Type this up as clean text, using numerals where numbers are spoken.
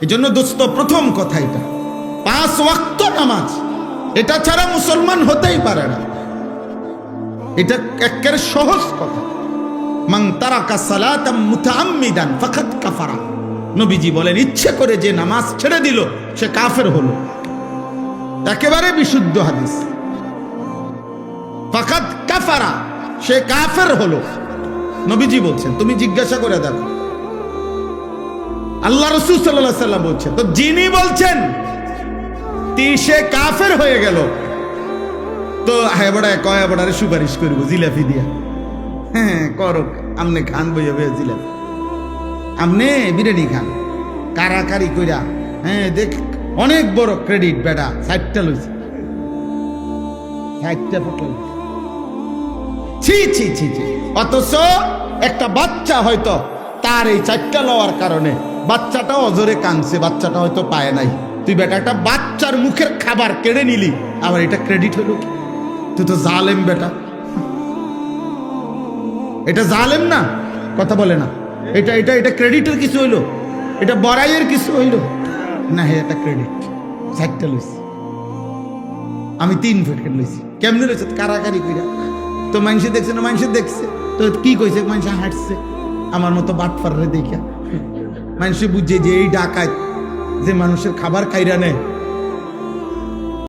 এই জন্য দোস্ত, প্রথম কথা এটা, 5 ওয়াক্ত নামাজ, এটা ছাড়া মুসলমান হতেই পারে না। এটা একেবারে সহজ কথা। মান তারাকা সালাতাম মুতাআম্মিদান ফাকাদ কাফারা। নবীজি বলেন, ইচ্ছে করে যে নামাজ ছেড়ে দিল সে কাফের হলো। একেবারে বিশুদ্ধ হাদিস। ফাকাদ কাফারা, সে কাফের হলো। নবীজি বলছেন, তুমি জিজ্ঞাসা করে দেখো। আল্লাহ রাসূল সাল্লাল্লাহু আলাইহি ওয়াসাল্লাম বলছেন, তো যিনি বলছেন সে কাফের হয়ে গেল, তো কয় বড়ারে সুপারিশ করব জিলাপি দিয়া। হ্যাঁ করো, আমনে খান বইয়া বইয়া জিলাপি, আমনে বিরিয়ানি খান কারাকারি কইরা। হ্যাঁ দেখ, অনেক বড় ক্রেডিট বেটা, 60টা লইছে, 60টা ফটো। ছি ছি ছি ছি। অথচ একটা বাচ্চা হয়তো তার এই 4টা লওয়ার কারণে বাচ্চাটা অজরে কাঁদছে, বাচ্চাটা হয়তো পায় নাই। তুই বেটা একটা বাচ্চার মুখের খাবার কেড়ে নিলি, আবার এটা ক্রেডিট হলো? তুই তো জালেম বেটা, এটা জালেম না? কথা বলে না? এটা এটা এটা ক্রেডিটের কিছু হইলো? এটা বড়াইয়ের কিছু হইলো না? হ্যাঁ, এটা ক্রেডিট। 60টা লইছি, আমি 3 প্যাকেট লইছি। কেমনে লইছে? কারাকারি কইরা। তো মানুষে দেখছে না? মানুষে দেখছে তো কি কইছে? মানুষে হাঁটছে আমার মতো বাটফাররে দেখা। মানুষে বুঝছে যে এই ডাকাত যে মানুষের খাবার খাইরা নেয়,